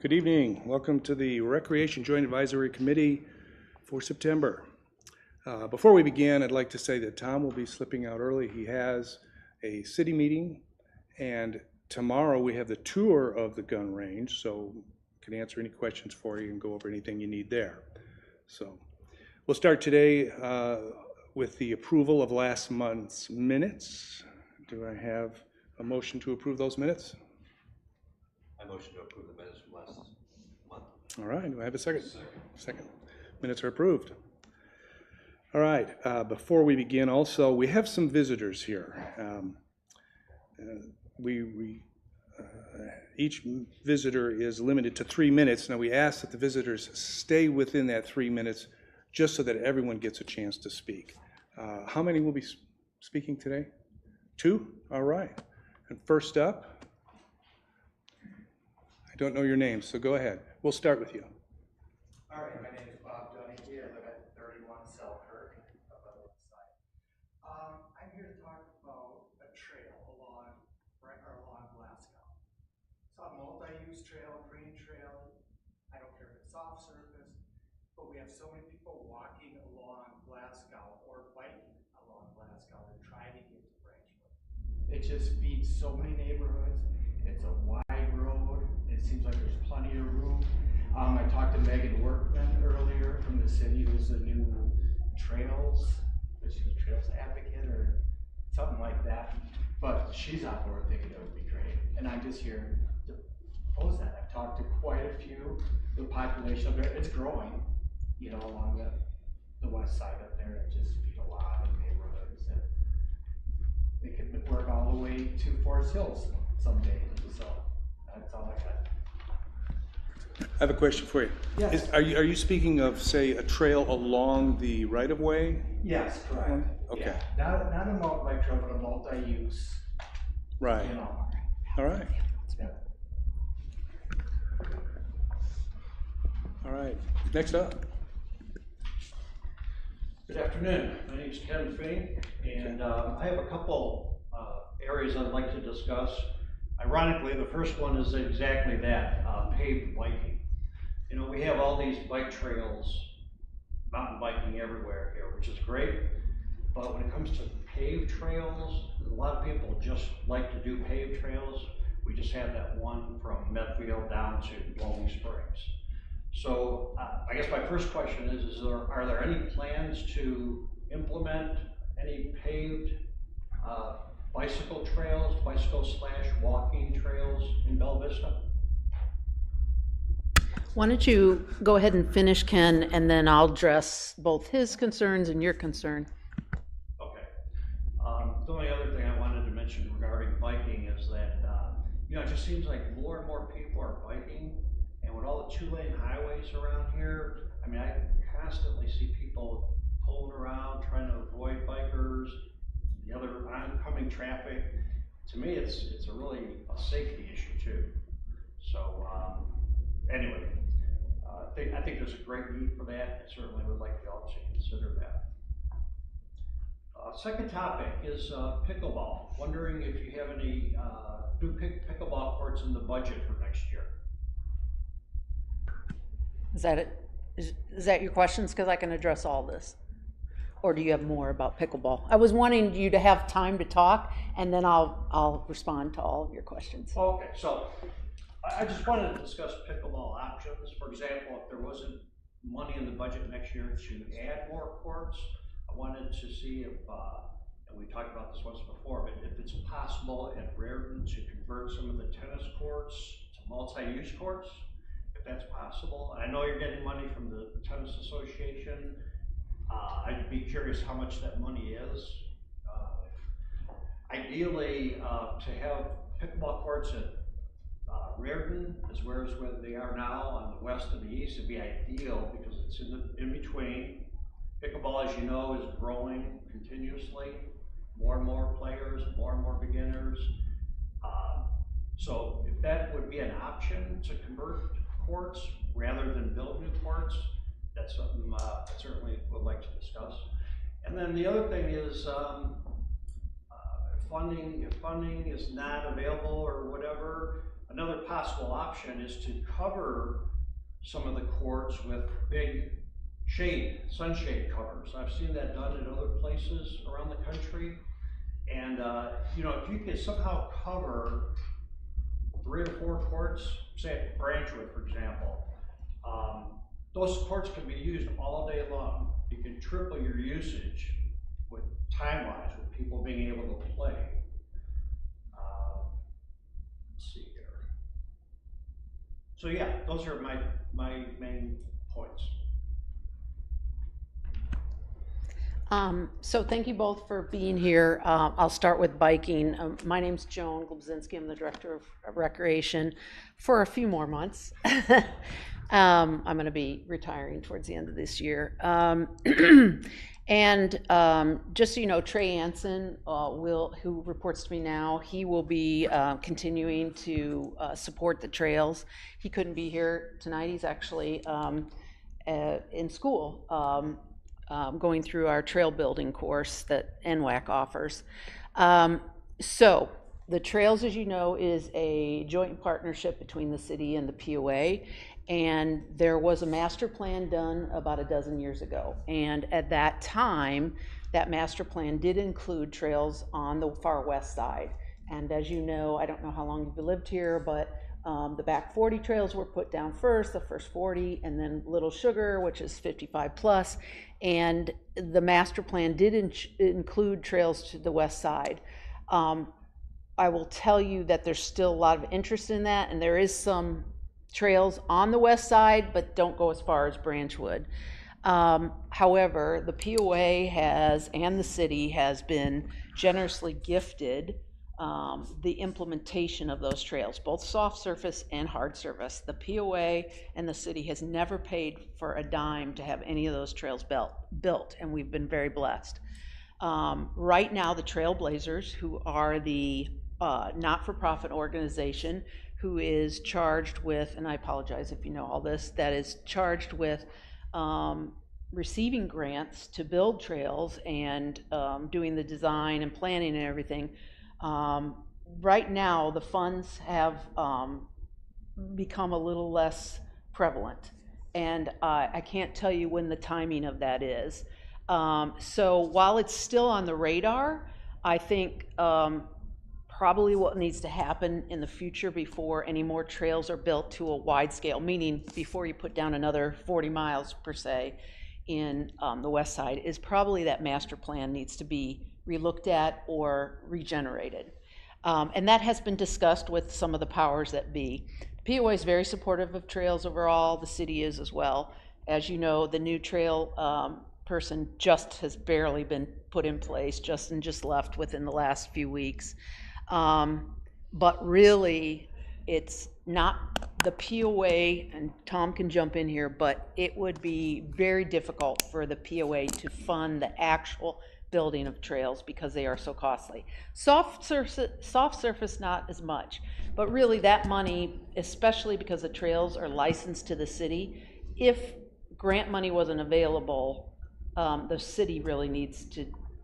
Good evening. Welcome to the Recreation Joint Advisory Committee for September. Before we begin, I'd like to say that Tom will be slipping out early. He has a city meeting, and tomorrow we have the tour of the gun range, so can answer any questions for you and go over anything you need there. So we'll start today with the approval of last month's minutes. Do I have a motion to approve those minutes? I motion to approve the minutes from last month. All right, do I have a second? Second. Minutes are approved. All right, before we begin also, we have some visitors here. Each visitor is limited to 3 minutes. Now we ask that the visitors stay within that 3 minutes just so that everyone gets a chance to speak. How many will be speaking today? 2? All right. And first up, I don't know your name, so go ahead. We'll start with you. All right, my name is Bob Donahue. I live at 31 Selkirk, up on the west side. I'm here to talk about a trail along Glasgow. It's a multi-use trail, green trail. I don't care if it's soft surface, but we have so many people walking along Glasgow or biking along Glasgow to try to get to Branchwood. It just feeds so many neighborhoods. It's a wide road. It seems like there's plenty of room. I talked to Megan Workman earlier from the city, who's the new trails, is she the trails advocate or something like that? But she's on board thinking it would be great. And I'm just here to propose that. I've talked to quite a few. The population up there, it's growing, along the west side up there. It just feeds a lot of neighborhoods. And they could work all the way to Forest Hills someday. So that's all I got. I have a question for you. Yes. Are you speaking of, say, a trail along the right-of-way? Yes, correct. Okay. Yeah. Not a mountain bike trail, but a multi-use. Right. All right. Yeah. All right. Next up. Good afternoon. My name is Ken Fink, and I have a couple areas I'd like to discuss. Ironically, the first one is exactly that, paved biking. We have all these bike trails, mountain biking everywhere here, which is great. But when it comes to paved trails, a lot of people just like to do paved trails. We just had that one from Medfield down to Bowling Springs. So I guess my first question is are there any plans to implement any paved bicycle trails, bicycle/walking trails in Bella Vista? Why don't you go ahead and finish, Ken, and then I'll address both his concerns and your concern. Okay. The only other thing I wanted to mention regarding biking is that, it just seems like more and more people are biking, and with all the 2-lane highways around here, I constantly see people pulling around, trying to avoid bikers, the other oncoming traffic. To me, it's really a safety issue too. So anyway, I think there's a great need for that. I certainly would like y'all to consider that. Second topic is pickleball. Wondering if you have any new pickleball courts in the budget for next year. Is that it? Is that your questions? Because I can address all this. Or do you have more about pickleball? I was wanting you to have time to talk, and then I'll respond to all of your questions. Okay, so I just wanted to discuss pickleball options. For example, if there wasn't money in the budget next year to add more courts, I wanted to see if, and we talked about this once before, but if it's possible at Raritan to convert some of the tennis courts to multi-use courts, if that's possible. I know you're getting money from the Tennis Association. I'd be curious how much that money is. Ideally, to have pickleball courts at Raritan, as well as where they are now on the west and the east, would be ideal because it's in between. Pickleball, as you know, is growing continuously. More and more players, more and more beginners. So if that would be an option to convert courts rather than build new courts, that's something I certainly would like to discuss. And then the other thing is if funding is not available or whatever, Another possible option is to cover some of the courts with big sunshade covers. I've seen that done in other places around the country. And, you know, if you could somehow cover 3 or 4 courts, say at Branchwood, for example, those courts can be used all day long. You can triple your usage with time-wise, with people being able to play. Let's see here. So yeah, those are my main points. So thank you both for being here. I'll start with biking. My name's Joan Glubzinski. I'm the Director of Recreation for a few more months. I'm going to be retiring towards the end of this year. And just so you know, Trey Anson, who reports to me now, he will be continuing to support the trails. He couldn't be here tonight. He's actually in school. Going through our trail building course that NWAC offers. So the trails, as you know, is a joint partnership between the city and the POA, and there was a master plan done about a dozen years ago. And at that time, that master plan did include trails on the far west side. And as you know, I don't know how long you've lived here, but the back 40 trails were put down first, the first 40, and then Little Sugar, which is 55 plus. And the master plan did include trails to the west side. I will tell you that there's still a lot of interest in that, and there is some trails on the west side, but don't go as far as Branchwood. However, the POA has, and the city has been generously gifted the implementation of those trails, both soft surface and hard surface. The POA and the city has never paid for a dime to have any of those trails built, and we've been very blessed. Right now, the Trailblazers, who are the not-for-profit organization who is charged with, and I apologize if you know all this, that is charged with receiving grants to build trails and doing the design and planning and everything. Right now, the funds have become a little less prevalent, and I can't tell you when the timing of that is. So while it's still on the radar, I think probably what needs to happen in the future before any more trails are built to a wide scale, meaning before you put down another 40 miles per se in the west side, is probably that master plan needs to be relooked at or regenerated. And that has been discussed with some of the powers that be. The POA is very supportive of trails overall, the city is as well. As you know, the new trail person just has barely been put in place, Justin just left within the last few weeks. But really, it's not the POA, and Tom can jump in here, but it would be very difficult for the POA to fund the actual building of trails because they are so costly. Soft surface not as much, but really that money, especially because the trails are licensed to the city, if grant money wasn't available, the city really needs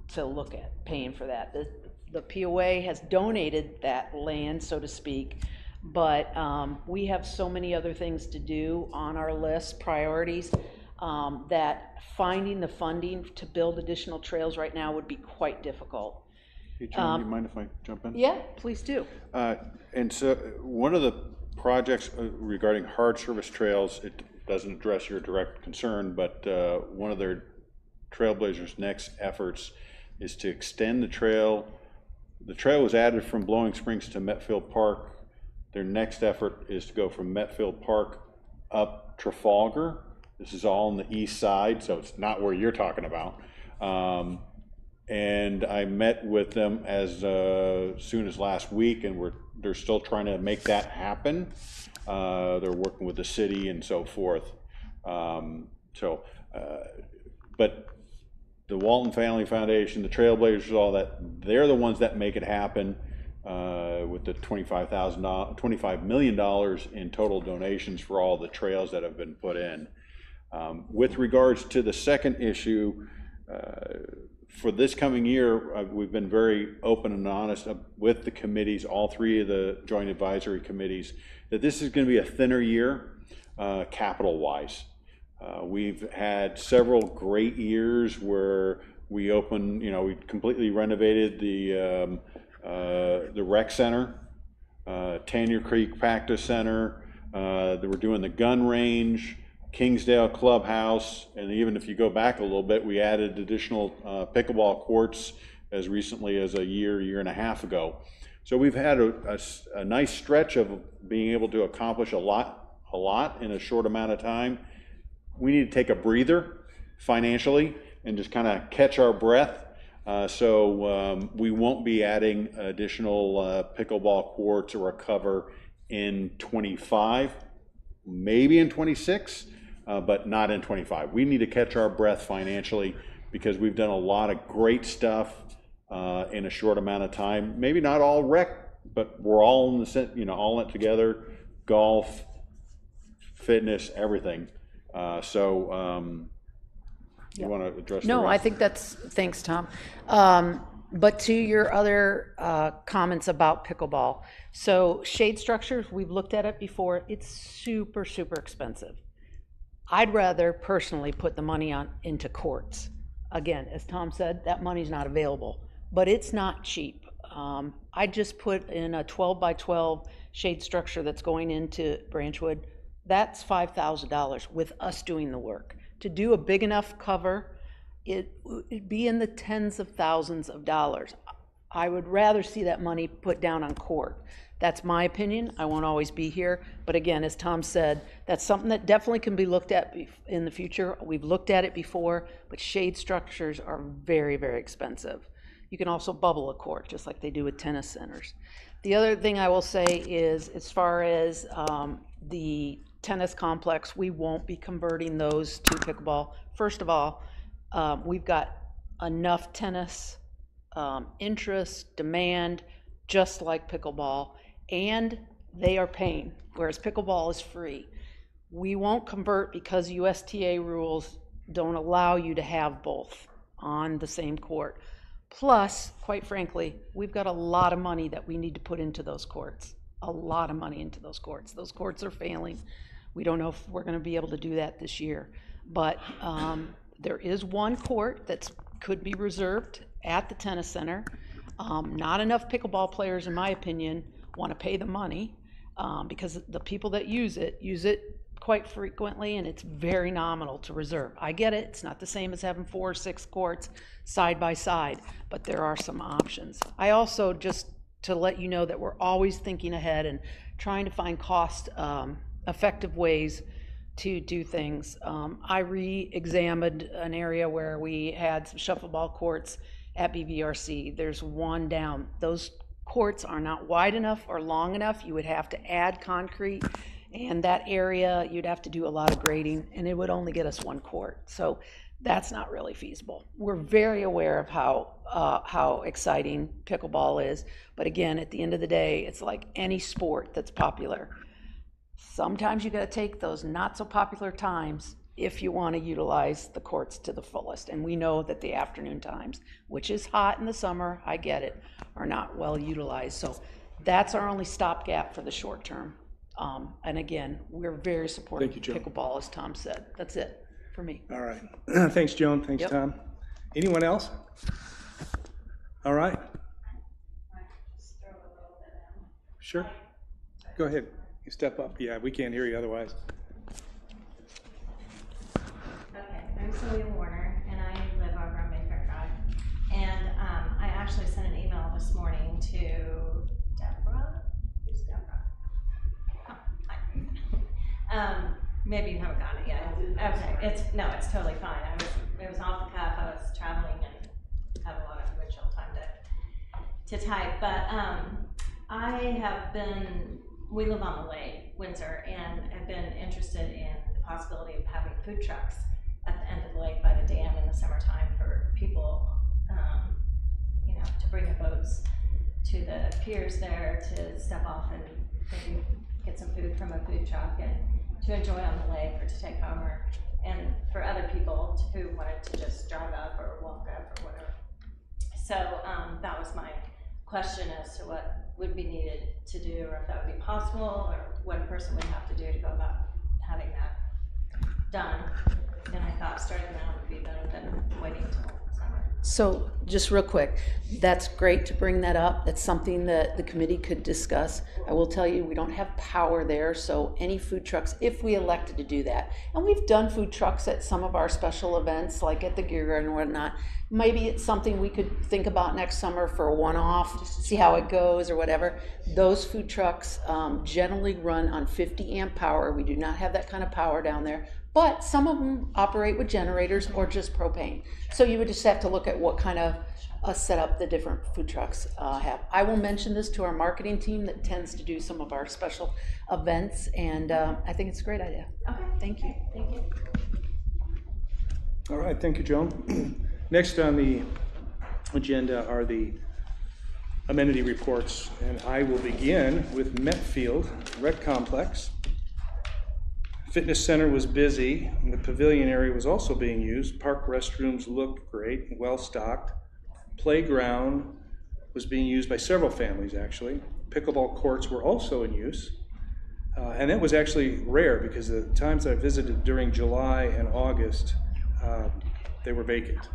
to look at paying for that. The POA has donated that land, so to speak, but we have so many other things to do on our list, priorities, that finding the funding to build additional trails right now would be quite difficult. Hey, John, you mind if I jump in? Yeah, please do. And so one of the projects regarding hard surface trails, it doesn't address your direct concern, but one of their Trailblazers' next efforts is to extend the trail. The trail was added from Blowing Springs to Metfield Park. Their next effort is to go from Metfield Park up Trafalgar. This is all on the east side, so it's not where you're talking about. And I met with them as soon as last week, and they're still trying to make that happen. They're working with the city and so forth. But the Walton Family Foundation, the Trailblazers, all that, they're the ones that make it happen with the $25 million in total donations for all the trails that have been put in. With regards to the second issue, for this coming year, we've been very open and honest with the committees, all three of the joint advisory committees, that this is going to be a thinner year, capital-wise. We've had several great years where we opened, we completely renovated the rec center, Tanya Creek Practice Center. We're doing the gun range, Kingsdale Clubhouse, and even if you go back a little bit, we added additional pickleball courts as recently as a year and a half ago. So we've had a nice stretch of being able to accomplish a lot in a short amount of time. We need to take a breather financially and just kind of catch our breath. So we won't be adding additional pickleball courts or a cover in 25, maybe in 26, but not in 25. We need to catch our breath financially because we've done a lot of great stuff in a short amount of time. Maybe not all rec, but we're all in the all in it together. Golf, fitness, everything. You want to address? No, the I rest? think thanks, Tom. But to your other comments about pickleball, so shade structures, we've looked at it before. It's super, super expensive. I'd rather personally put the money into courts. Again, as Tom said, that money's not available, but it's not cheap. I just put in a 12 by 12 shade structure that's going into Branchwood. That's $5,000 with us doing the work. To do a big enough cover, it'd be in the tens of thousands of dollars. I would rather see that money put down on court. That's my opinion. I won't always be here. But again, as Tom said, that's something that definitely can be looked at in the future. We've looked at it before, but shade structures are very, very expensive. You can also bubble a court, just like they do with tennis centers. The other thing I will say is, as far as the tennis complex, we won't be converting those to pickleball. First of all, we've got enough tennis interest, demand, just like pickleball, and they are paying, whereas pickleball is free. We won't convert because USTA rules don't allow you to have both on the same court. Plus, quite frankly, we've got a lot of money that we need to put into those courts. A lot of money into those courts. Those courts are failing. We don't know if we're going to be able to do that this year. But there is one court that could be reserved at the tennis center. Not enough pickleball players, in my opinion, want to pay the money because the people that use it quite frequently, and it's very nominal to reserve. I get it. It's not the same as having 4 or 6 courts side by side, but there are some options. I also, just to let you know, that we're always thinking ahead and trying to find cost effective ways to do things. I re-examined an area where we had some shuffleball courts at BVRC. There's one down. Those courts are not wide enough or long enough. You would have to add concrete, and that area you'd have to do a lot of grading, and it would only get us 1 court. So that's not really feasible. We're very aware of how exciting pickleball is, but again, at the end of the day, it's like any sport that's popular. Sometimes you got to take those not so popular times if you want to utilize the courts to the fullest. And we know that the afternoon times, which is hot in the summer, I get it, are not well utilized. So that's our only stopgap for the short term. And again, we're very supportive of pickleball, as Tom said. That's it for me. All right. Thanks, Joan. Thanks, Yep. Tom. Anyone else? All right. Sure. Go ahead. You step up. Yeah, we can't hear you otherwise. Okay, I'm Celia Warner, and I live over on Mayfair Drive. And I actually sent an email this morning to Deborah. Who's Deborah? Oh, hi. Maybe you haven't gotten it yet. Okay, it's totally fine. It was off the cuff. I was traveling and had a lot of windshield time to type. But we live on the lake, Windsor, and have been interested in the possibility of having food trucks at the end of the lake by the dam in the summertime for people, to bring their boats to the piers there to step off and maybe get some food from a food truck and to enjoy on the lake or to take home, and for other people who wanted to just drive up or walk up or whatever, So that was my question as to what would be needed to do, or if that would be possible, or what a person would have to do to go about having that done. And I thought starting now would be better than waiting until summer. So just real quick, that's great to bring that up. That's something that the committee could discuss. I will tell you, we don't have power there, so any food trucks, if we elected to do that, and we've done food trucks at some of our special events, like at the Gear Garden and whatnot, maybe it's something we could think about next summer for a one-off, see how it goes or whatever. Those food trucks generally run on 50 amp power. We do not have that kind of power down there. But some of them operate with generators or just propane. So you would just have to look at what kind of setup the different food trucks have. I will mention this to our marketing team that tends to do some of our special events, and I think it's a great idea. Okay. Thank you. Thank you. All right, thank you, Joan. Next on the agenda are the amenity reports, and I will begin with Metfield Rec Complex. Fitness center was busy, and the pavilion area was also being used. Park restrooms looked great and well stocked. Playground was being used by several families, actually. Pickleball courts were also in use. And that was actually rare because the times I visited during July and August, they were vacant.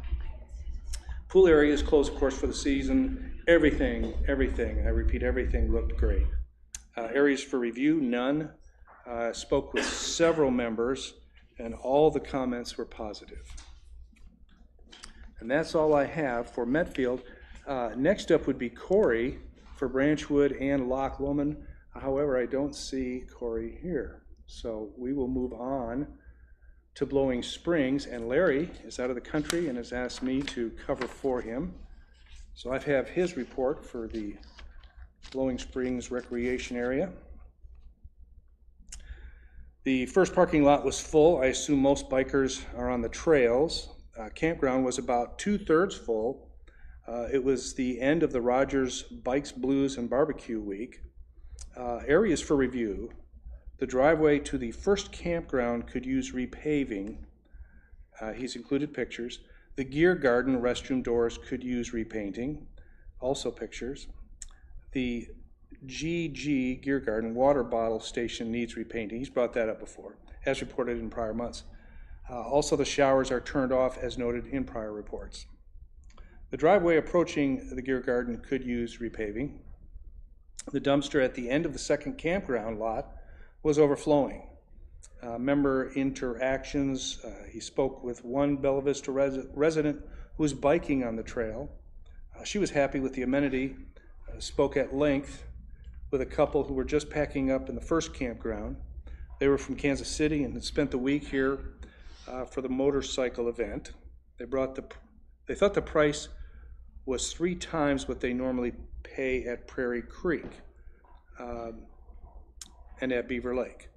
Pool area is closed, of course, for the season. Everything, I repeat, everything looked great. Areas for review, none. Spoke with several members, and all the comments were positive. And that's all I have for Metfield. Next up would be Corey for Branchwood and Loch Lomond. However, I don't see Corey here. So we will move on to Blowing Springs, and Larry is out of the country and has asked me to cover for him. So I have his report for the Blowing Springs recreation area. The first parking lot was full. I assume most bikers are on the trails. Campground was about 2/3 full. It was the end of the Rogers Bikes, Blues, and Barbecue Week. Areas for review. The driveway to the first campground could use repaving. He's included pictures. The Gear Garden restroom doors could use repainting. Also pictures. The GG Gear Garden water bottle station needs repainting. He's brought that up before, as reported in prior months. Also, the showers are turned off as noted in prior reports. The driveway approaching the Gear Garden could use repaving. The dumpster at the end of the second campground lot was overflowing. Member interactions, he spoke with one Bella Vista resident who was biking on the trail. She was happy with the amenity, spoke at length with a couple who were just packing up in the first campground. They were from Kansas City and had spent the week here for the motorcycle event. They thought the price was 3 times what they normally pay at Prairie Creek and at Beaver Lake.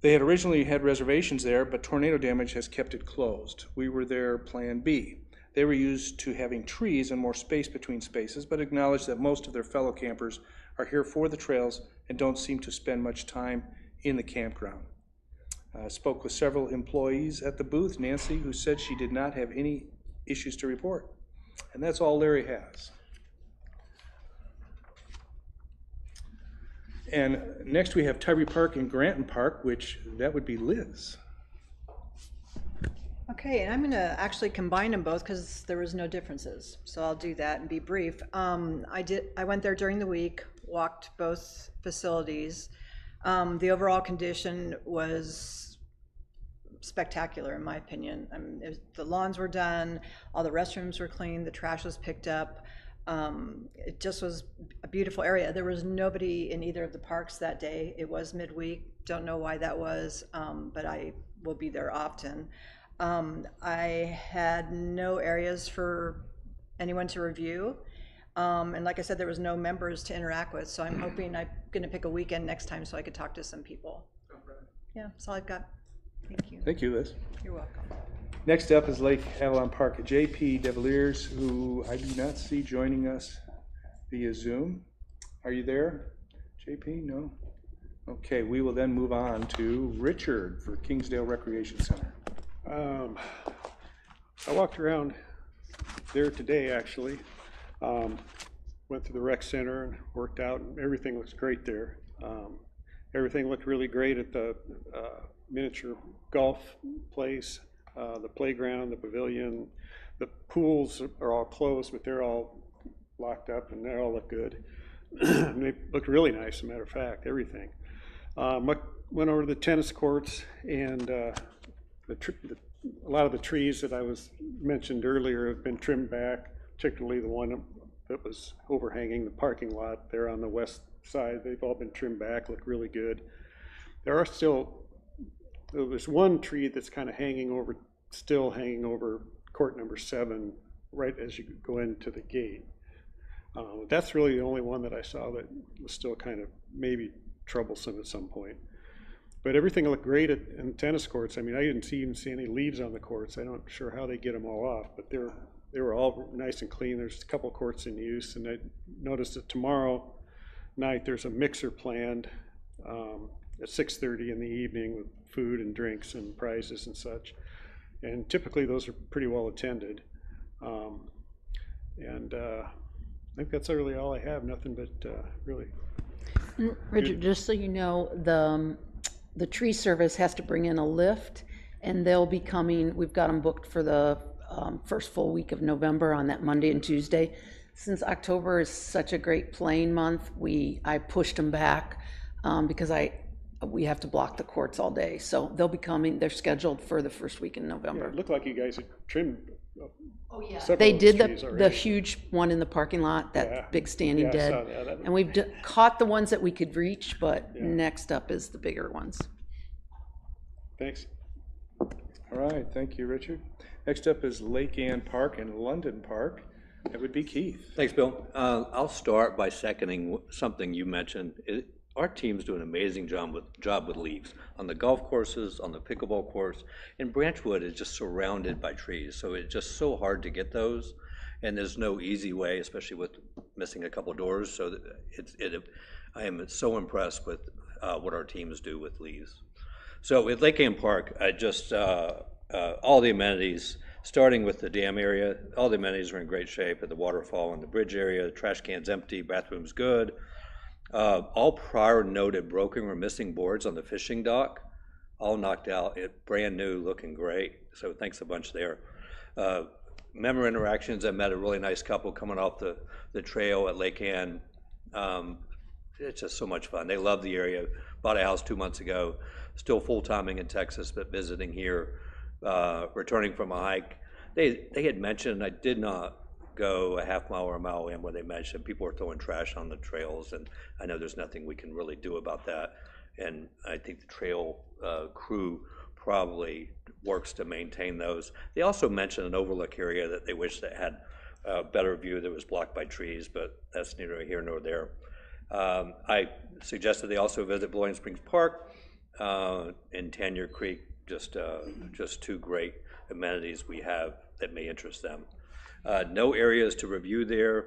They had originally had reservations there, but tornado damage has kept it closed. We were their plan B. They were used to having trees and more space between spaces, but acknowledged that most of their fellow campers are here for the trails and don't seem to spend much time in the campground. Spoke with several employees at the booth. Nancy, who said she did not have any issues to report. And that's all Larry has. And next we have Tyree Park and Granton Park, which that would be Liz. Okay, and I'm going to actually combine them both because there was no differences. So I'll do that and be brief. I went there during the week, walked both facilities. The overall condition was spectacular, in my opinion. The lawns were done, all the restrooms were clean, the trash was picked up. It just was a beautiful area. There was nobody in either of the parks that day. It was midweek. Don't know why that was, but I will be there often. I had no areas for anyone to review. And like I said, there was no members to interact with, so I'm hoping I'm going to pick a weekend next time so I could talk to some people. Yeah, that's all I've got. Thank you. Thank you, Liz. You're welcome. Next up is Lake Avalon Park. JP DeValiers, who I do not see joining us via Zoom. Are you there, JP? No? Okay, we will then move on to Richard for Kingsdale Recreation Center. I walked around there today, actually. Went to the rec center and worked out, and everything looks great there. Everything looked really great at the miniature golf place, the playground, the pavilion. The pools are all closed, but they're all locked up, and they all look good. They look really nice, as a matter of fact, everything. Went over to the tennis courts, and a lot of the trees that I was mentioned earlier have been trimmed back, particularly the one that was overhanging the parking lot there on the west side. They've all been trimmed back, look really good. There's one tree that's kind of still hanging over court number 7, right as you go into the gate. That's really the only one that I saw that was still kind of maybe troublesome at some point. But everything looked great in tennis courts. I mean, I didn't even see any leaves on the courts. I'm not sure how they get them all off, but they were all nice and clean. There's a couple courts in use, and I noticed that tomorrow night there's a mixer planned at 6:30 in the evening with food and drinks and prizes and such. And typically those are pretty well attended. I think that's really all I have. Nothing but really. Richard, just so you know, the tree service has to bring in a lift, and they'll be coming. We've got them booked for the first full week of November on that Monday and Tuesday. Since October is such a great playing month, I pushed them back because we have to block the courts all day. So they'll be coming. They're scheduled for the first week in November. It looked like you guys had trimmed. Oh yeah. Several They of those did trees the already. huge one in the parking lot, that Yeah. big standing Yeah, I dead. saw that. And we've caught the ones that we could reach, but Yeah. next up is the bigger ones. Thanks. All right, thank you, Richard. Next up is Lake Ann Park and London Park. That would be Keith. Thanks, Bill. I'll start by seconding something you mentioned. Our team's doing an amazing job with leaves on the golf courses, on the pickleball course, and Branchwood is just surrounded by trees, so it's just so hard to get those, and there's no easy way, especially with missing a couple doors. So I am so impressed with what our teams do with leaves. So at Lake Ann Park, I just all the amenities, starting with the dam area, all the amenities are in great shape at the waterfall and the bridge area. The trash can's empty, bathroom's good. All prior noted broken or missing boards on the fishing dock, all knocked out, brand new, looking great. So thanks a bunch there. Member interactions, I met a really nice couple coming off the trail at Lake Ann. It's just so much fun. They love the area. Bought a house 2 months ago, still full-timing in Texas, but visiting here, returning from a hike. They had mentioned, I did not go a half mile or a mile in where they mentioned people are throwing trash on the trails, and I know there's nothing we can really do about that. And I think the trail crew probably works to maintain those. They also mentioned an overlook area that they wish that had a better view that was blocked by trees, but that's neither here nor there. I suggested they also visit Bowling Springs Park and Tanya Creek, just two great amenities we have that may interest them. No areas to review there.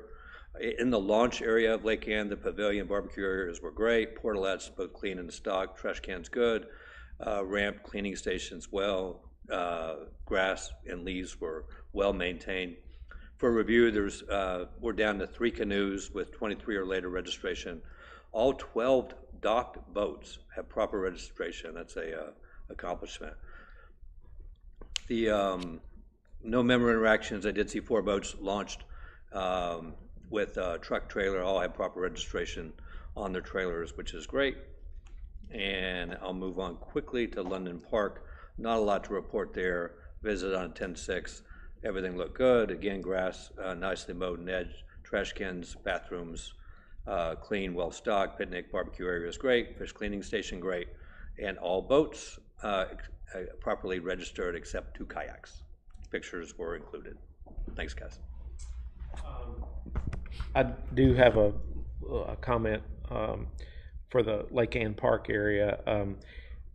In the launch area of Lake Ann, the pavilion barbecue areas were great. Portalettes both clean and stocked. Trash cans good. Ramp cleaning stations well. Grass and leaves were well maintained. For review, we're down to 3 canoes with 23 or later registration. All 12 docked boats have proper registration. That's a accomplishment. No member interactions. I did see 4 boats launched with truck trailer. All have proper registration on their trailers, which is great. And I'll move on quickly to London Park. Not a lot to report there. Visit on 10/6. Everything looked good. Again, grass nicely mowed and edged. Trash cans, bathrooms clean, well stocked. Picnic, barbecue area is great. Fish cleaning station great. And all boats properly registered except 2 kayaks. Pictures were included. Thanks, guys. I do have a comment for the Lake Ann Park area.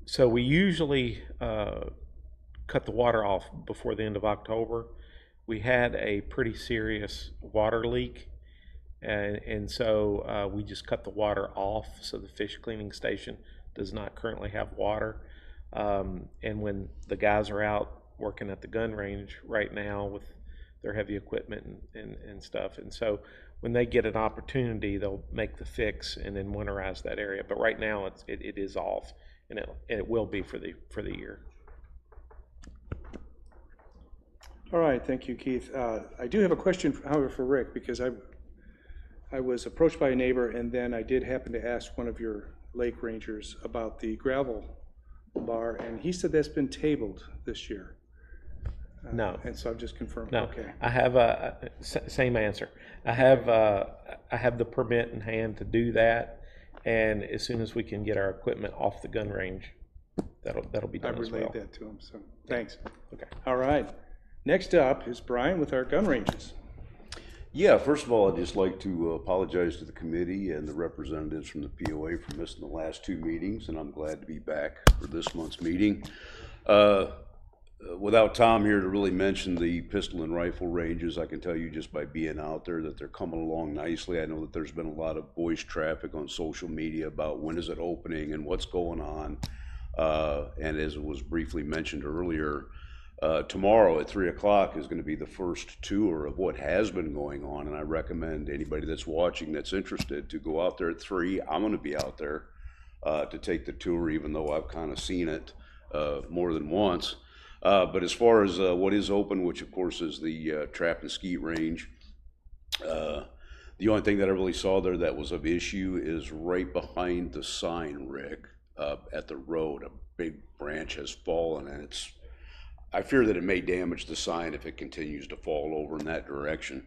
So we usually cut the water off before the end of October. We had a pretty serious water leak, and so we just cut the water off, so the fish cleaning station does not currently have water. And when the guys are out working at the gun range right now with their heavy equipment and stuff. And so when they get an opportunity, they'll make the fix and then winterize that area. But right now, it is off, and it will be for the year. All right, thank you, Keith. I do have a question, however, for Rick, because I was approached by a neighbor, and then I did happen to ask one of your lake rangers about the gravel bar, and he said that's been tabled this year. No. And so I've just confirmed. No, Okay. I have same answer. I have the permit in hand to do that, and as soon as we can get our equipment off the gun range, that'll be done I as well. relayed that to him, so thanks. Okay. All right. Next up is Brian with our gun ranges. Yeah, first of all, I'd just like to apologize to the committee and the representatives from the POA for missing the last two meetings, and I'm glad to be back for this month's meeting. Without Tom here to really mention the pistol and rifle ranges, I can tell you just by being out there that they're coming along nicely. I know that there's been a lot of voice traffic on social media about when is it opening and what's going on. And as was briefly mentioned earlier, tomorrow at 3 o'clock is going to be the first tour of what has been going on, and I recommend anybody that's watching that's interested to go out there at 3. I'm going to be out there to take the tour, even though I've kind of seen it more than once. But as far as what is open, which of course is the trap and skeet range, the only thing that I really saw there that was of issue is right behind the sign, Rick, at the road. A big branch has fallen, and I fear that it may damage the sign if it continues to fall over in that direction.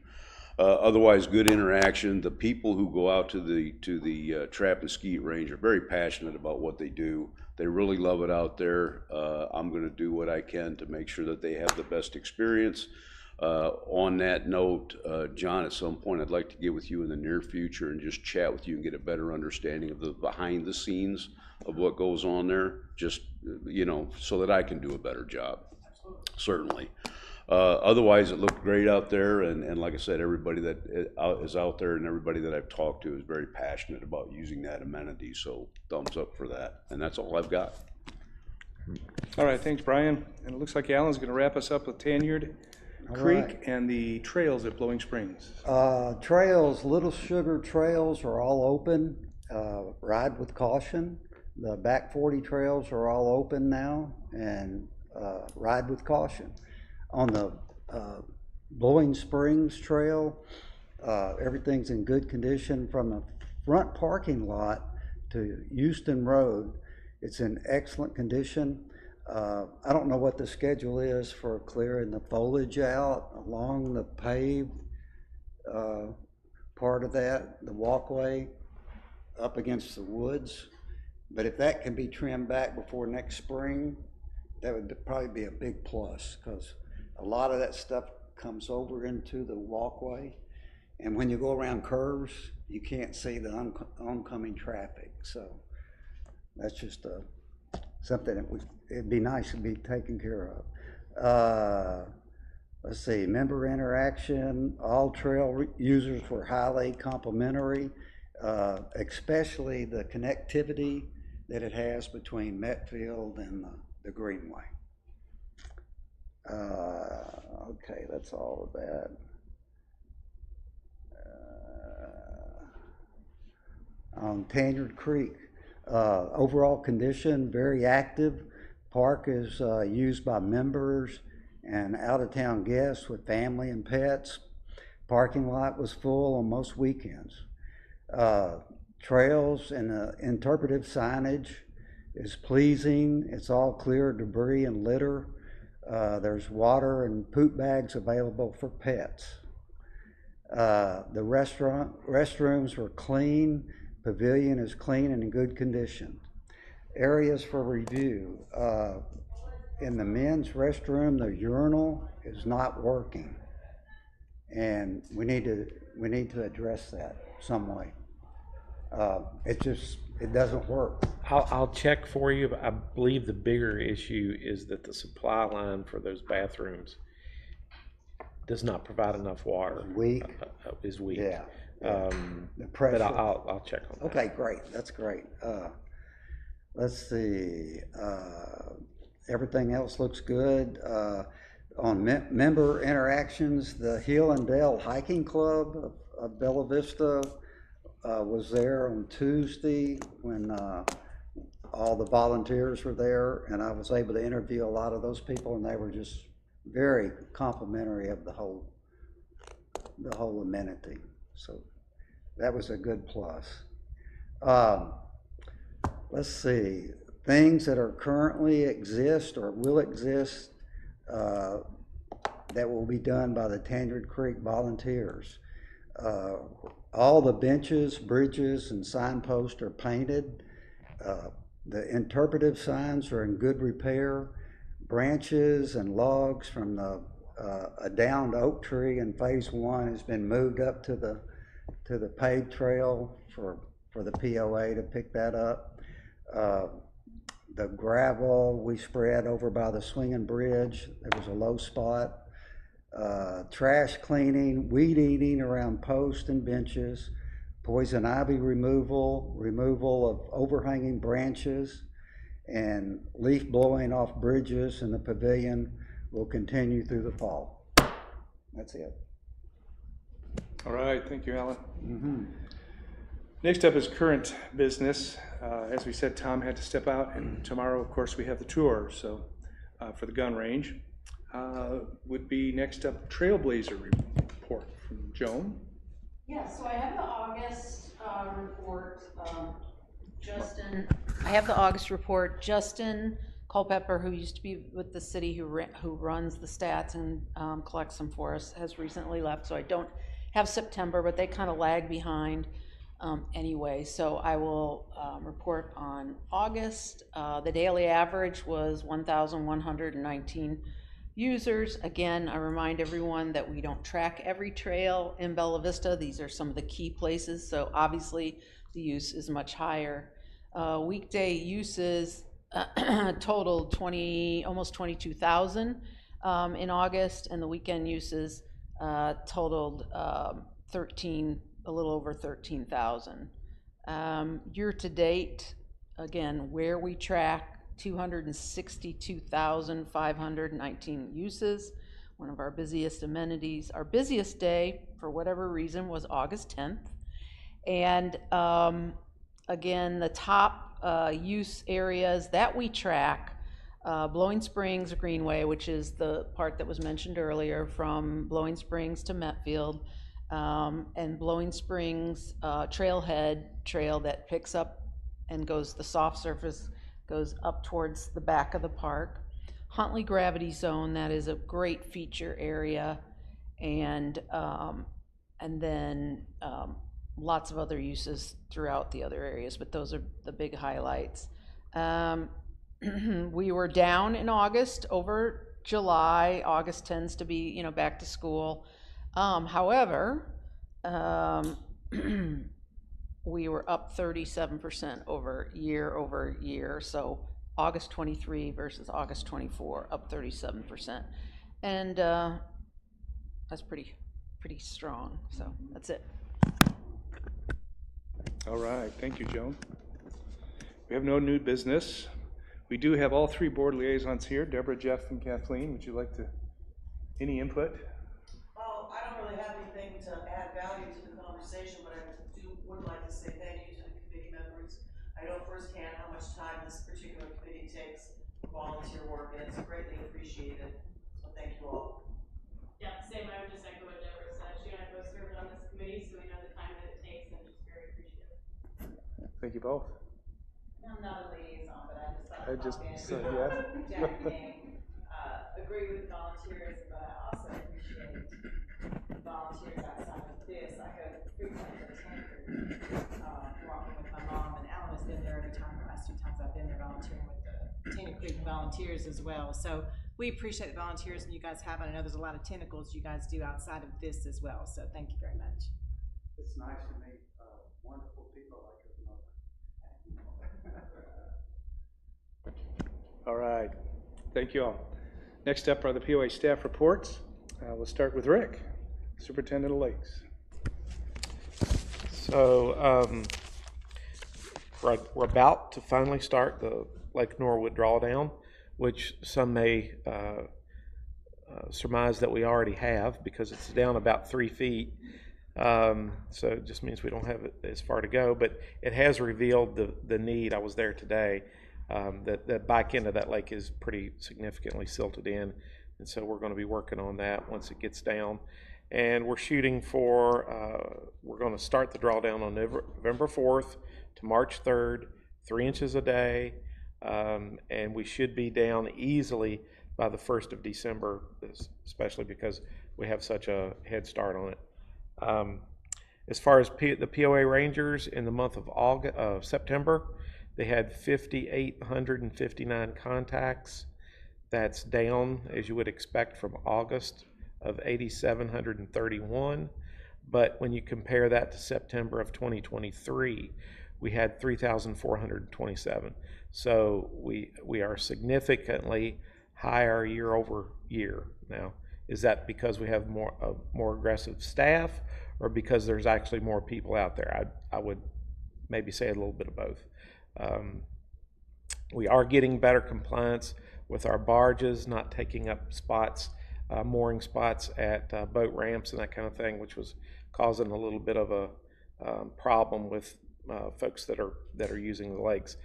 Otherwise, good interaction. The people who go out to the trap and skeet range are very passionate about what they do. They really love it out there. I'm going to do what I can to make sure that they have the best experience. On that note, John, at some point I'd like to get with you in the near future and just chat with you and get a better understanding of the behind the scenes of what goes on there, just, so that I can do a better job. Certainly. Otherwise, it looked great out there, and like I said, everybody that is out there and everybody that I've talked to is very passionate about using that amenity, so thumbs up for that. And that's all I've got. All right, thanks, Brian. And it looks like Alan's going to wrap us up with Tanyard Creek and the trails at Blowing Springs. Trails, Little Sugar trails are all open. Ride with caution. The back 40 trails are all open now, and ride with caution. On the Blowing Springs Trail, everything's in good condition from the front parking lot to Houston Road. It's in excellent condition. I don't know what the schedule is for clearing the foliage out along the paved part of that, the walkway up against the woods. But if that can be trimmed back before next spring, that would probably be a big plus, because a lot of that stuff comes over into the walkway, and when you go around curves, you can't see the oncoming traffic. So that's just something that it'd be nice to be taken care of. Let's see, member interaction, all trail users were highly complimentary, especially the connectivity that it has between Metfield and the Greenway. Okay, that's all of that. On Tanyard Creek, overall condition, very active. Park is used by members and out-of-town guests with family and pets. Parking lot was full on most weekends. Trails and interpretive signage is pleasing. It's all clear of debris and litter. There's water and poop bags available for pets. The restrooms were clean. Pavilion is clean and in good condition. Areas for review. In the men's restroom, the urinal is not working, and we need to address that some way. It doesn't work. I'll check for you, but I believe the bigger issue is that the supply line for those bathrooms does not provide enough water. Weak. Is weak. Yeah. The But pressure. I'll check on that. Okay, great. That's great. Let's see. Everything else looks good. On member interactions, the Hill and Dale Hiking Club of Bella Vista was there on Tuesday when all the volunteers were there, and I was able to interview a lot of those people, and they were just very complimentary of the whole amenity. So that was a good plus. Let's see, things that are currently exist or will exist that will be done by the Tanyard Creek volunteers. All the benches, bridges, and signposts are painted. The interpretive signs are in good repair. Branches and logs from a downed oak tree in phase 1 has been moved up to the paved trail for the POA to pick that up. The gravel we spread over by the swinging bridge. There was a low spot. Trash cleaning, weed eating around posts and benches, poison ivy removal of overhanging branches, and leaf blowing off bridges in the pavilion will continue through the fall. That's it. All right, thank you, Alan. Next up is current business. As we said, Tom had to step out, and tomorrow, of course, we have the tour. So for the gun range, would be next up Trailblazer report from Joan. Yeah, so I have the August report. I have the August report. Justin Culpepper, who used to be with the city, who runs the stats and collects them for us, has recently left. So I don't have September, but they kind of lag behind anyway. So I will report on August. The daily average was 1,119 users. Again, I remind everyone that we don't track every trail in Bella Vista. These are some of the key places, so obviously the use is much higher. Weekday uses totaled almost 22,000 in August, and the weekend uses totaled a little over 13,000. Year to date, again, where we track 262,519 uses, one of our busiest amenities. Our busiest day, for whatever reason, was August 10th. And again, the top use areas that we track, Blowing Springs Greenway, which is the part that was mentioned earlier, from Blowing Springs to Metfield, and Blowing Springs Trailhead trail that picks up and goes, the soft surface goes up towards the back of the park. Huntley Gravity Zone, that is a great feature area, and then lots of other uses throughout the other areas, but those are the big highlights. We were down in August over July. August tends to be, back to school. However, we were up 37% over year, so August 23 versus August 24, up 37%. And that's pretty strong, so that's it. All right, thank you, Joan. We have no new business. We do have all three board liaisons here, Deborah, Jeff, and Kathleen. Would you like any input? I don't really have anything to add value to the conversation, but I would like to say thank you to the committee members. I know firsthand how much time this particular committee takes for volunteer work, and it's greatly appreciated. So thank you all. Yeah, same. I would just echo what Deborah said. She and I both served on this committee, so we know the time that it takes, and just very appreciative. Thank you both. I'm not a liaison, but I just thought I just said Jack King, agree with volunteers, but I also appreciate volunteers outside of this. I go frequently to Tanyard, walking with my mom, and Alan has been there every time. The last 2 times I've been there volunteering with the Tanyard Creek volunteers as well. So we appreciate the volunteers and you guys have. I know there's a lot of tentacles you guys do outside of this as well. So thank you very much. It's nice to meet wonderful people like your mother. All right, thank you all. Next up are the POA staff reports. We'll start with Rick, Superintendent of Lakes. So we're about to finally start the Lake Norwood drawdown, which some may surmise that we already have, because it's down about 3 feet. So it just means we don't have as far to go, but it has revealed the need. I was there today. That back end of that lake is pretty significantly silted in, and so we're going to be working on that once it gets down. And we're shooting for, we're going to start the drawdown on November 4th to March 3rd, 3 inches a day, and we should be down easily by the 1st of December, especially because we have such a head start on it. As far as the POA Rangers, in the month of September, they had 5,859 contacts. That's down, as you would expect, from August of 8,731. But when you compare that to September of 2023, we had 3,427. So we are significantly higher year over year now. Is that because we have more aggressive staff, or because there's actually more people out there? I would maybe say a little bit of both. We are getting better compliance with our barges not taking up spots, mooring spots at boat ramps and that kind of thing, which was causing a little bit of a problem with folks that are using the lakes.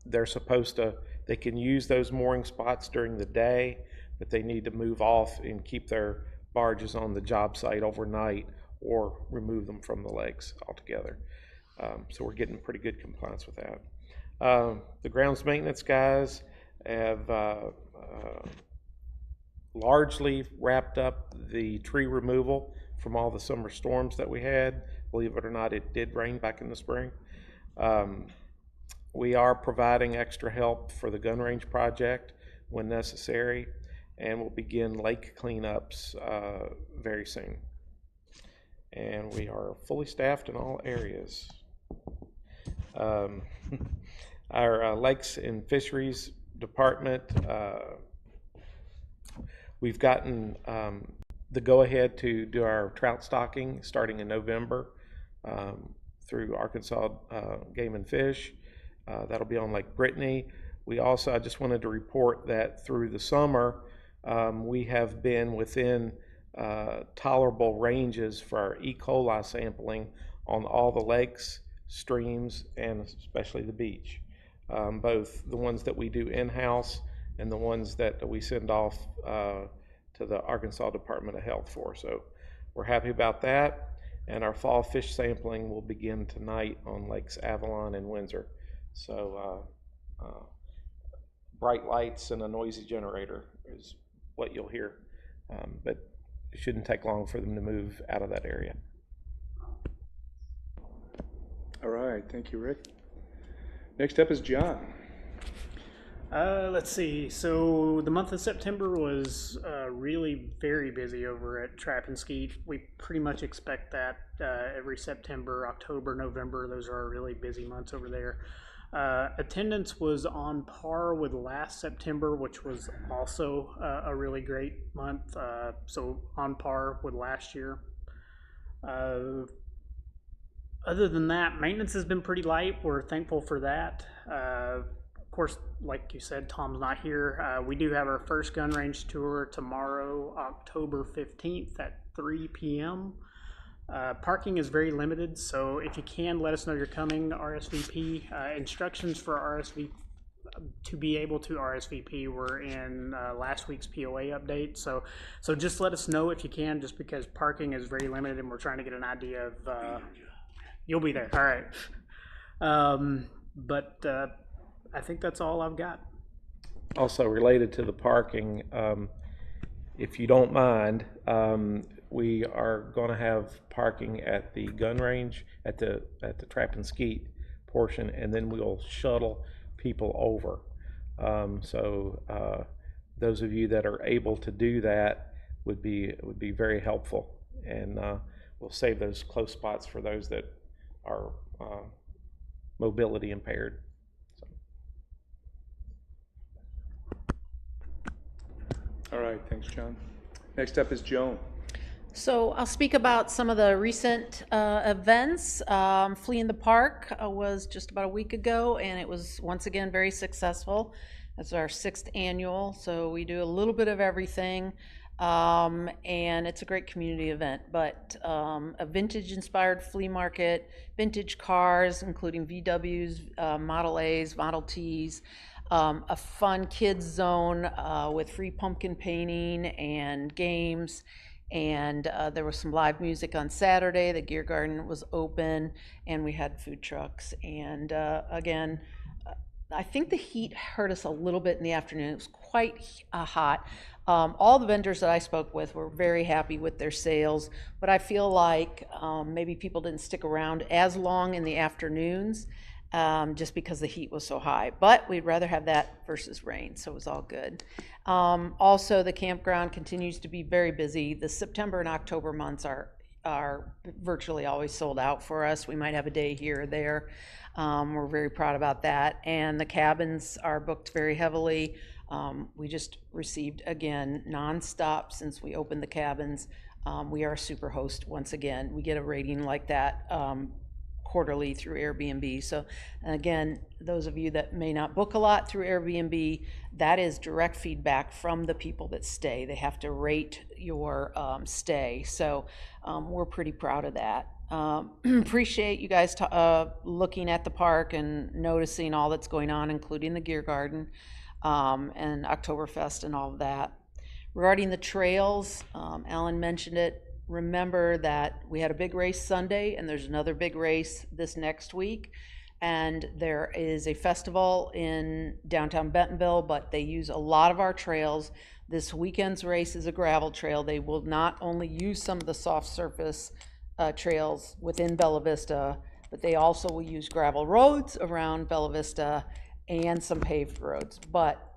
They're supposed to, they can use those mooring spots during the day, but they need to move off and keep their barges on the job site overnight or remove them from the lakes altogether. So we're getting pretty good compliance with that. The grounds maintenance guys have largely wrapped up the tree removal from all the summer storms that we had. Believe it or not, it did rain back in the spring. We are providing extra help for the gun range project when necessary, and we'll begin lake cleanups very soon. And we are fully staffed in all areas. Our Lakes and Fisheries Department, we've gotten the go-ahead to do our trout stocking starting in November through Arkansas Game and Fish. That'll be on Lake Brittany. We also, I just wanted to report that through the summer, we have been within tolerable ranges for our E. coli sampling on all the lakes, streams, and especially the beach. Both the ones that we do in-house and the ones that we send off to the Arkansas Department of Health for. So we're happy about that. And our fall fish sampling will begin tonight on Lakes Avalon and Windsor. So bright lights and a noisy generator is what you'll hear. But it shouldn't take long for them to move out of that area. All right, thank you, Rick. Next up is John. Let's see. So the month of September was really very busy over at Trap and Skeet. We pretty much expect that every September, October, November. Those are our really busy months over there. Attendance was on par with last September, which was also a really great month. So on par with last year. Other than that, maintenance has been pretty light. We're thankful for that. Of course, like you said, Tom's not here. We do have our first gun range tour tomorrow, October 15th at 3 p.m. Parking is very limited, so if you can, let us know you're coming. RSVP. Instructions for RSVP, to be able to RSVP, were in last week's POA update. So just let us know if you can, just because parking is very limited and we're trying to get an idea of... You'll be there. All right. But I think that's all I've got. Also related to the parking, if you don't mind, we are going to have parking at the gun range, at the Trap and Skeet portion, and then we'll shuttle people over. So those of you that are able to do that would be very helpful, and we'll save those close spots for those that are mobility impaired. So. All right, thanks, John. Next up is Joan. So I'll speak about some of the recent events. Flea in the Park was just about a week ago, and it was once again very successful. It's our 6th annual, so we do a little bit of everything. And it's a great community event, but a vintage-inspired flea market, vintage cars, including VWs, Model A's, Model T's, a fun kids zone with free pumpkin painting and games, and there was some live music on Saturday. The Gear Garden was open, and we had food trucks. And again, I think the heat hurt us a little bit in the afternoon. It was quite hot. All the vendors that I spoke with were very happy with their sales, but I feel like maybe people didn't stick around as long in the afternoons just because the heat was so high. But we'd rather have that versus rain, so it was all good. Also, the campground continues to be very busy. The September and October months are virtually always sold out for us. We might have a day here or there. We're very proud about that. And the cabins are booked very heavily. We just received, again, nonstop since we opened the cabins. We are a super host once again. We get a rating like that quarterly through Airbnb. So again, those of you that may not book a lot through Airbnb, that is direct feedback from the people that stay. They have to rate your stay. So we're pretty proud of that. Appreciate you guys looking at the park and noticing all that's going on, including the Gear Garden and Oktoberfest and all of that. Regarding the trails, Alan mentioned it. Remember that we had a big race Sunday, and there's another big race this next week. And there is a festival in downtown Bentonville, but they use a lot of our trails. This weekend's race is a gravel trail. They will not only use some of the soft surface trails within Bella Vista, but they also will use gravel roads around Bella Vista and some paved roads. But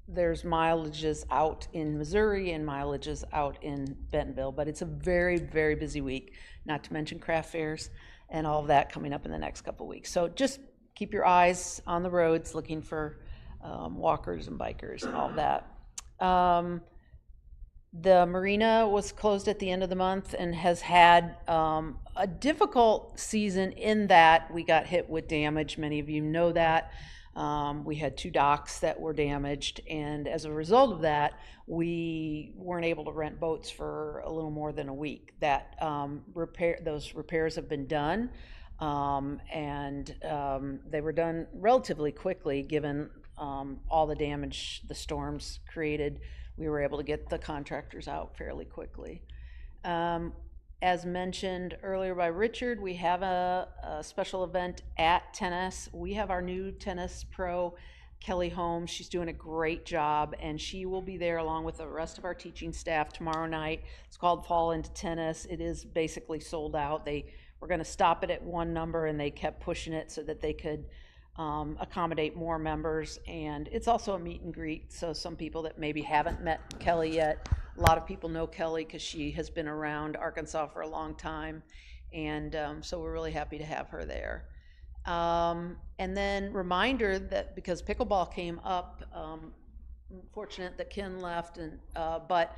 there's mileages out in Missouri and mileages out in Bentonville, but it's a very, very busy week, not to mention craft fairs and all of that coming up in the next couple of weeks. So just keep your eyes on the roads looking for walkers and bikers and all of that. The marina was closed at the end of the month and has had a difficult season in that we got hit with damage. Many of you know that. We had 2 docks that were damaged, and as a result of that, we weren't able to rent boats for a little more than a week. That those repairs have been done, and they were done relatively quickly given all the damage the storms created. We were able to get the contractors out fairly quickly. As mentioned earlier by Richard, we have a special event at tennis. We have our new tennis pro, Kelly Holmes. She's doing a great job, and she will be there along with the rest of our teaching staff tomorrow night. It's called Fall into Tennis. It is basically sold out. They were going to stop it at 1 number, and they kept pushing it so that they could accommodate more members. And it's also a meet and greet, so some people that maybe haven't met Kelly yet. A lot of people know Kelly because she has been around Arkansas for a long time, and so we're really happy to have her there. And then reminder that because pickleball came up, fortunate that Ken left, and but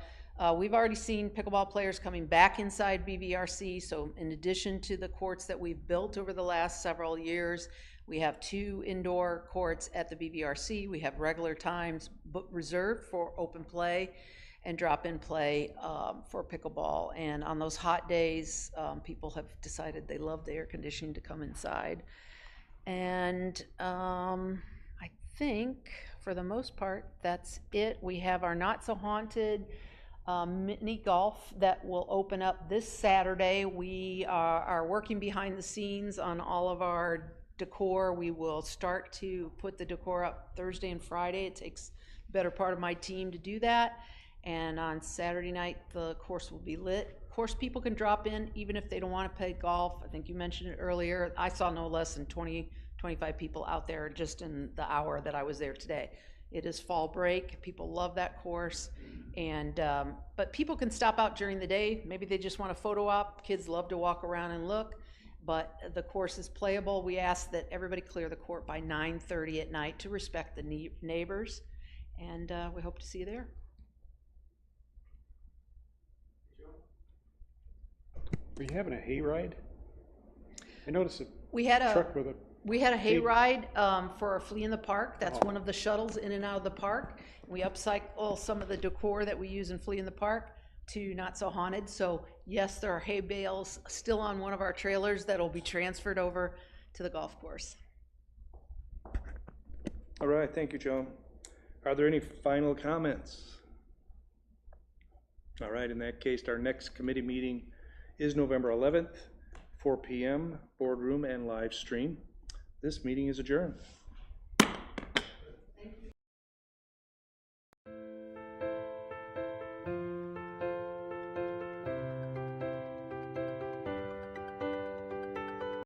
we've already seen pickleball players coming back inside BVRC. So in addition to the courts that we've built over the last several years, we have 2 indoor courts at the BVRC. We have regular times reserved for open play and drop-in play for pickleball. And on those hot days, people have decided they love the air conditioning to come inside. And I think for the most part, that's it. We have our Not So Haunted mini golf that will open up this Saturday. We are working behind the scenes on all of our decor. We will start to put the decor up Thursday and Friday. It takes the better part of my team to do that. And on Saturday night, the course will be lit. Of course, people can drop in even if they don't want to play golf. I think you mentioned it earlier. I saw no less than 20, 25 people out there just in the hour that I was there today. It is fall break. People love that course. And but people can stop out during the day. Maybe they just want a photo op. Kids love to walk around and look. But the course is playable. We ask that everybody clear the court by 9:30 at night to respect the neighbors. And we hope to see you there. Are you having a hayride? I noticed We had a truck with a We had a hayride for our Flea in the Park. That's one of the shuttles in and out of the park. We upcycle some of the decor that we use in Flea in the Park to Not So Haunted. So yes, there are hay bales still on one of our trailers that'll be transferred over to the golf course. All right, thank you, Joan. Are there any final comments? All right, in that case, our next committee meeting is November 11th, 4 p.m., boardroom and live stream. This meeting is adjourned.